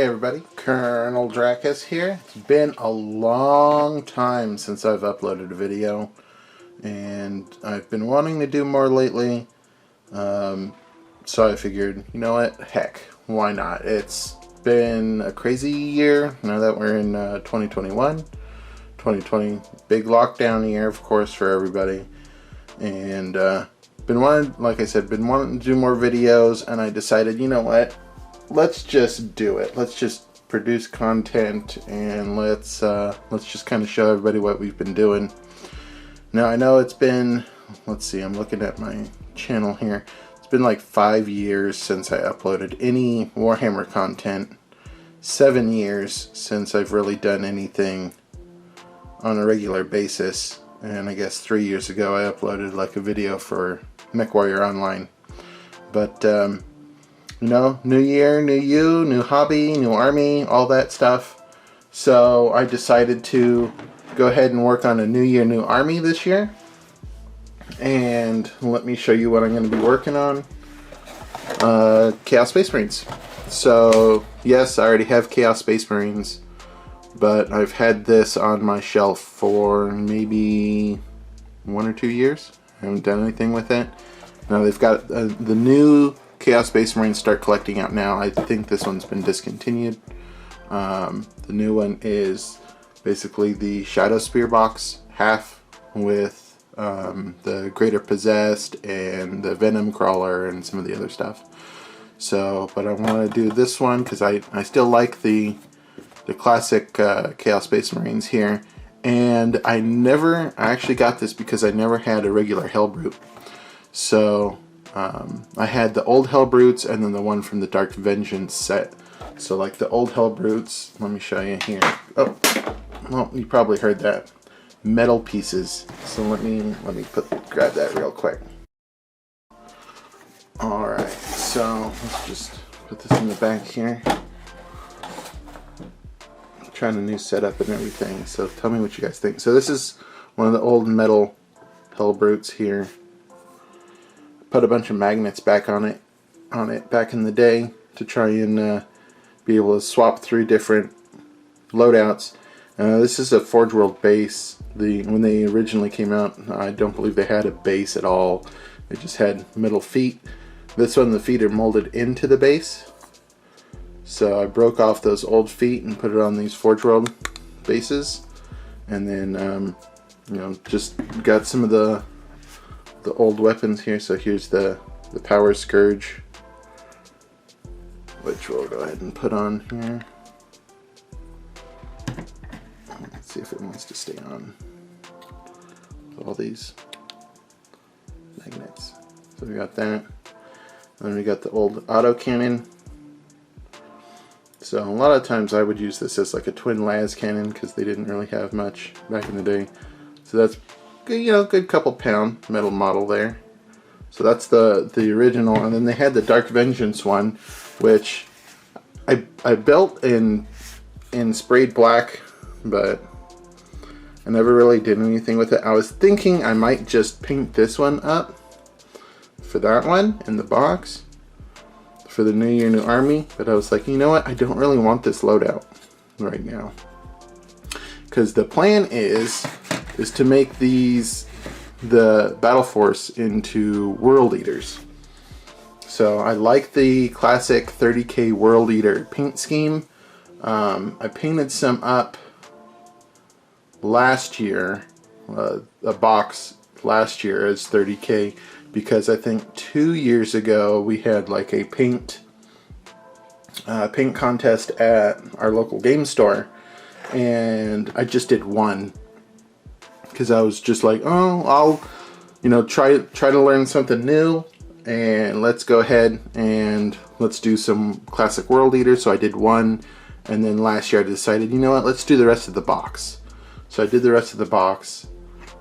Hey everybody, Colonel Dracus here. It's been a long time since I've uploaded a video, and I've been wanting to do more lately, so I figured, you know what, heck, why not? It's been a crazy year, now that we're in 2021, 2020, big lockdown year, of course, for everybody, and like I said, been wanting to do more videos, and I decided, you know what, let's just do it. Let's just produce content, and let's just kind of show everybody what we've been doing. Now I know it's been, let's see, I'm looking at my channel here. It's been like 5 years since I uploaded any Warhammer content. 7 years since I've really done anything on a regular basis. And I guess 3 years ago I uploaded like a video for MechWarrior Online. But you know, new year, new you, new hobby, new army, all that stuff. So I decided to go ahead and work on a new year, new army this year. And let me show you what I'm going to be working on. Chaos Space Marines. So yes, I already have Chaos Space Marines, but I've had this on my shelf for maybe 1 or 2 years. I haven't done anything with it. Now they've got the new Chaos Space Marines start collecting out now. I think this one's been discontinued. The new one is basically the Shadow Spear box, half with the Greater Possessed and the Venom Crawler and some of the other stuff. So, but I want to do this one because I still like the classic Chaos Space Marines here. And I actually got this because I never had a regular Hellbrute. So I had the old Hellbrutes and then the one from the Dark Vengeance set. So like the old Hellbrutes, let me show you here. Oh, well, you probably heard that. Metal pieces. So let me grab that real quick. Alright, so let's just put this in the back here. I'm trying a new setup and everything, so tell me what you guys think. So this is one of the old metal Hellbrutes here. Put a bunch of magnets back on it back in the day to try and be able to swap through different loadouts. This is a Forge World base. When they originally came out, I don't believe they had a base at all. They just had metal feet. This one, the feet are molded into the base. So I broke off those old feet and put it on these Forge World bases, and then you know, just got some of the old weapons here. So here's the Power Scourge, which we'll go ahead and put on here. Let's see if it wants to stay on with all these magnets. So we got that. And then we got the old autocannon. So a lot of times I would use this as like a twin las cannon because they didn't really have much back in the day. So that's, you know, good couple pound metal model there. So that's the original. And then they had the Dark Vengeance one, which I built in sprayed black, but I never really did anything with it. I was thinking I might just paint this one up for that one in the box for the New Year, New Army, but I was like, you know what, I don't really want this loadout right now, because the plan is to make the Battle Force into World Eaters. So I like the classic 30k World Eater paint scheme. I painted some up last year, a box last year as 30k, because I think 2 years ago we had like a paint contest at our local game store, and I just did one because I was just like, oh, I'll, you know, try to learn something new, and let's go ahead and let's do some classic World Eaters. So I did one, and then last year I decided, you know what, let's do the rest of the box. So I did the rest of the box,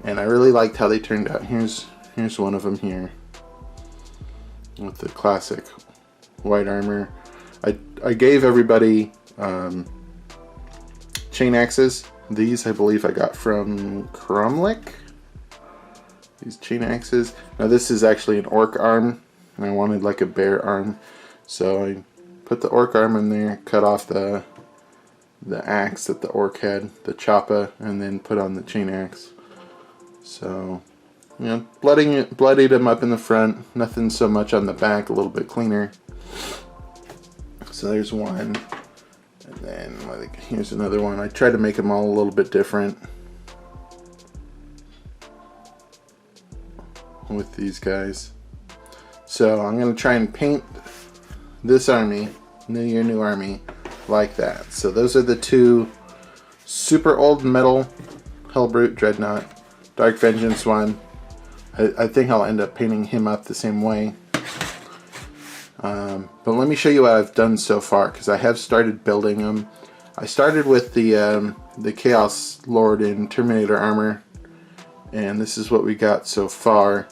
and I really liked how they turned out. Here's one of them here with the classic white armor. I gave everybody chain axes. These I believe I got from Cromlech. These chain axes. Now this is actually an orc arm, and I wanted like a bear arm, so I put the orc arm in there, cut off the axe that the orc had, the choppa, and then put on the chain axe. So, you know, bloodied him up in the front, nothing so much on the back, a little bit cleaner. So there's one, and then here's another one. I tried to make them all a little bit different with these guys. So I'm going to try and paint this army, New Year, New Army, like that. So those are the two super old metal Hellbrute Dreadnought, Dark Vengeance one. I think I'll end up painting him up the same way. But let me show you what I've done so far, because I have started building them. I started with the Chaos Lord in Terminator armor, and this is what we got so far.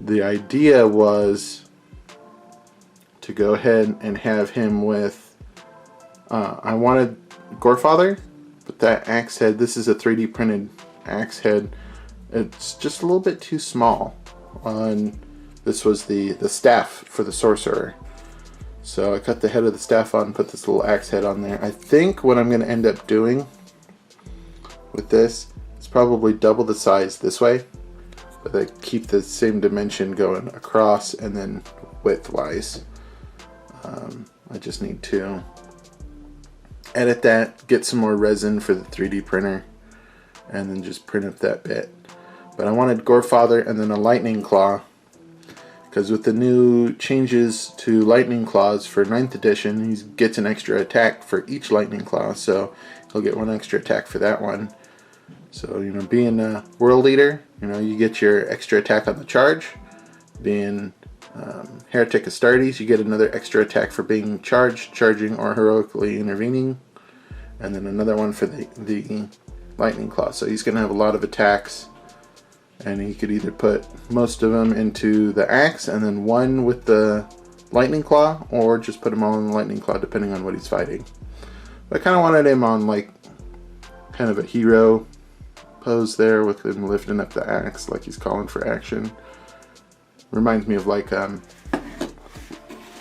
The idea was to go ahead and have him with, I wanted Gorefather, but that axe head, this is a 3D printed axe head, it's just a little bit too small. This was the staff for the sorcerer. So I cut the head of the staff on and put this little axe head on there. I think what I'm going to end up doing with this is probably double the size this way, but I keep the same dimension going across and then width-wise. I just need to edit that, get some more resin for the 3D printer, and then just print up that bit. But I wanted Gorefather and then a Lightning Claw, because with the new changes to Lightning Claws for 9th edition, he gets an extra attack for each Lightning Claw, so he'll get one extra attack for that one. So, you know, being a World Leader, you know, you get your extra attack on the charge. Being Heretic Astartes, you get another extra attack for being charged, charging, or heroically intervening. And then another one for the Lightning Claw. So he's going to have a lot of attacks. And he could either put most of them into the axe and then one with the Lightning Claw, or just put them all in the Lightning Claw depending on what he's fighting. But I kind of wanted him on like kind of a hero pose there with him lifting up the axe like he's calling for action. Reminds me of like the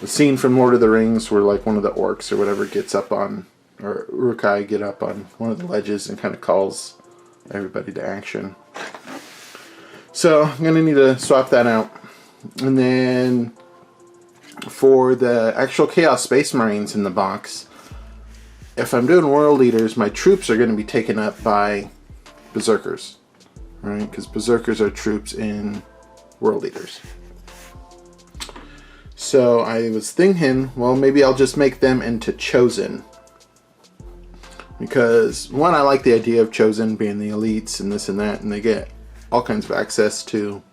scene from Lord of the Rings where like one of the orcs or whatever gets up on, or Uruk-hai get up on one of the ledges and kind of calls everybody to action. So I'm going to need to swap that out. And then for the actual Chaos Space Marines in the box, if I'm doing World Leaders, my troops are going to be taken up by Berserkers. Right? Because Berserkers are troops in World Leaders. So I was thinking, well, maybe I'll just make them into Chosen. Because, one, I like the idea of Chosen being the elites and this and that, and they get all kinds of access to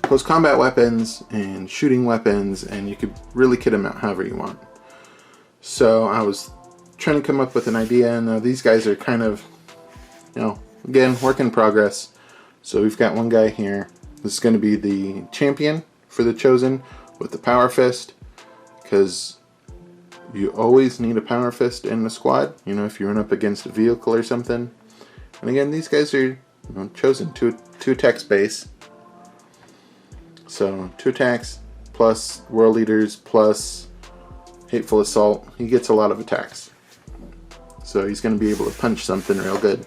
close combat weapons and shooting weapons, and you could really kit them out however you want. So I was trying to come up with an idea, and these guys are kind of, you know, again, work in progress. So we've got one guy here. This is going to be the champion for the Chosen with the Power Fist, because you always need a Power Fist in the squad, you know, if you run up against a vehicle or something. And again, these guys are, you know, Chosen, two attacks base. So 2 attacks plus World Leaders plus Hateful Assault. He gets a lot of attacks. So he's going to be able to punch something real good.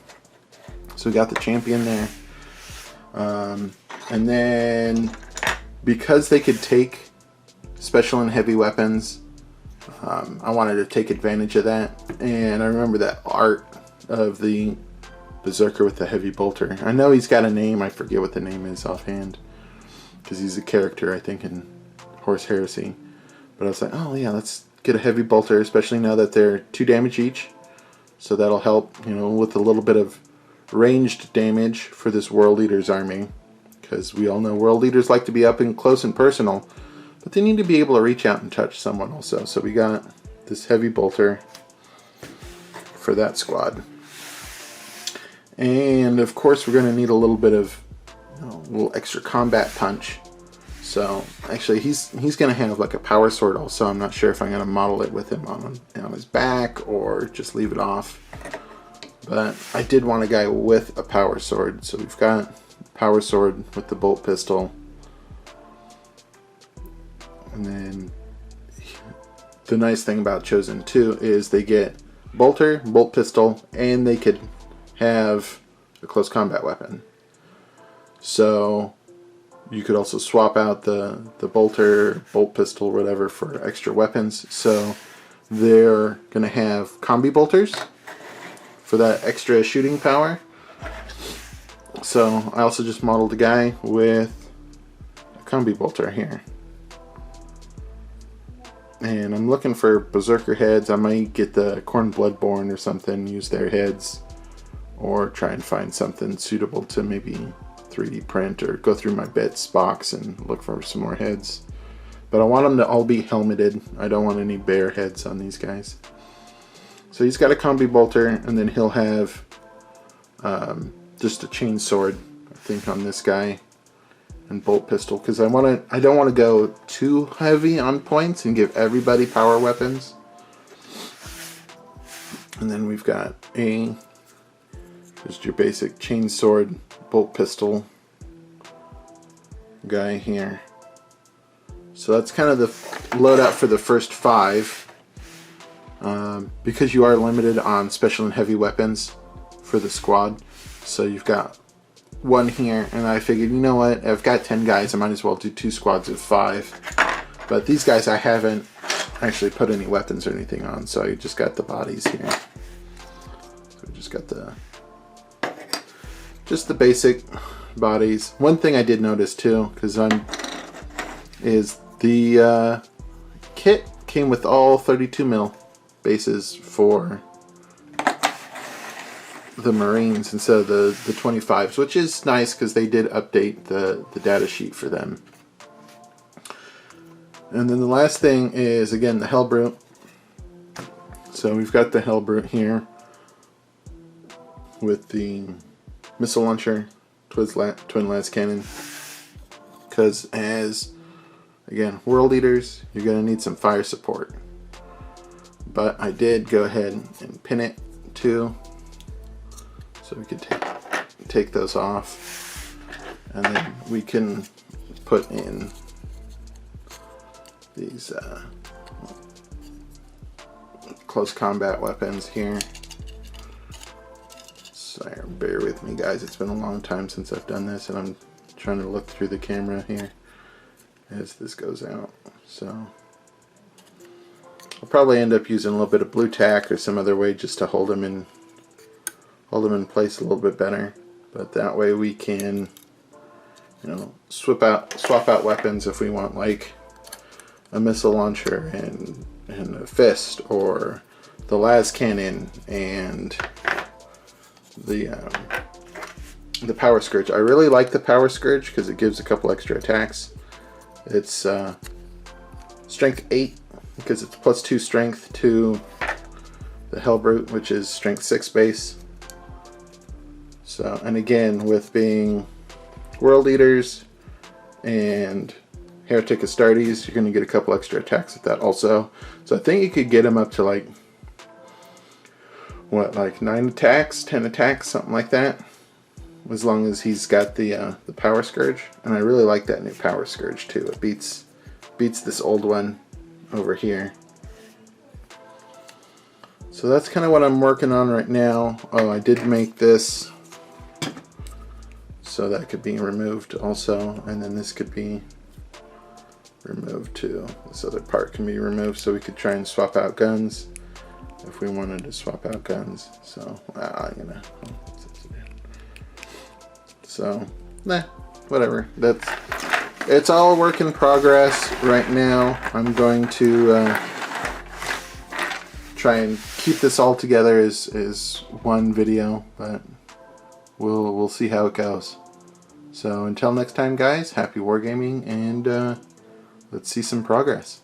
So we got the champion there. And then because they could take special and heavy weapons, I wanted to take advantage of that. And I remember that art of the Berserker with the heavy bolter. I know he's got a name, I forget what the name is offhand, because he's a character I think in Horse Heresy. But I was like, oh yeah, let's get a heavy bolter, especially now that they're 2 damage each. So that'll help, you know, with a little bit of ranged damage for this World Leaders army, because we all know World Leaders like to be up and close and personal, but they need to be able to reach out and touch someone also. So we got this heavy bolter for that squad. And of course we're going to need a little bit of, you know, a little extra combat punch. So actually he's going to have like a power sword also. I'm not sure if I'm going to model it with him on his back or just leave it off. But I did want a guy with a power sword. So we've got power sword with the bolt pistol. And then the nice thing about Chosen too is they get bolter, bolt pistol, and they could have a close combat weapon. So you could also swap out the bolter, bolt pistol, whatever for extra weapons. So they're going to have combi bolters for that extra shooting power. So I also just modeled a guy with a combi bolter here. And I'm looking for berserker heads. I might get the Khorne Bloodborne or something, use their heads, or try and find something suitable to maybe 3D print or go through my bits box and look for some more heads. But I want them to all be helmeted. I don't want any bare heads on these guys. So he's got a combi bolter, and then he'll have just a chain sword, I think, on this guy, and bolt pistol, because I don't want to go too heavy on points and give everybody power weapons. And then we've got just your basic chain sword, bolt pistol guy here. So that's kind of the loadout for the first 5. Because you are limited on special and heavy weapons for the squad. So you've got 1 here, and I figured, you know what, I've got 10 guys, I might as well do 2 squads of 5. But these guys I haven't actually put any weapons or anything on, so I just got the bodies here. So we just got the basic bodies. One thing I did notice too, is the kit came with all 32mm bases for the Marines instead of the 25s, which is nice because they did update the data sheet for them. And then the last thing is, again, the Hellbrute. So we've got the Hellbrute here with the missile launcher, twin las cannon, because as, again, world eaters, you're going to need some fire support. But I did go ahead and pin it too, so we could take those off, and then we can put in these close combat weapons here. Sorry, bear with me guys, it's been a long time since I've done this, and I'm trying to look through the camera here as this goes out. So I'll probably end up using a little bit of blue tack or some other way just to hold them in place a little bit better. But that way we can, you know, swap out weapons if we want, like a missile launcher and a fist, or the las cannon and the power scourge. I really like the power scourge because it gives a couple extra attacks. It's strength 8 because it's +2 strength to the Hellbrute, which is strength 6 base. So, and again, with being world eaters and heretic Astartes, you're going to get a couple extra attacks with that also. So I think you could get him up to like, what, like 9 attacks, 10 attacks, something like that, as long as he's got the power scourge. And I really like that new power scourge too. It beats this old one over here. So that's kind of what I'm working on right now. Oh, I did make this so that could be removed also, and then this could be removed too. This other part can be removed, so we could try and swap out guns if we wanted to swap out guns. So whatever. It's all a work in progress right now. I'm going to try and keep this all together as one video, but we'll see how it goes. So until next time guys, happy wargaming, and let's see some progress.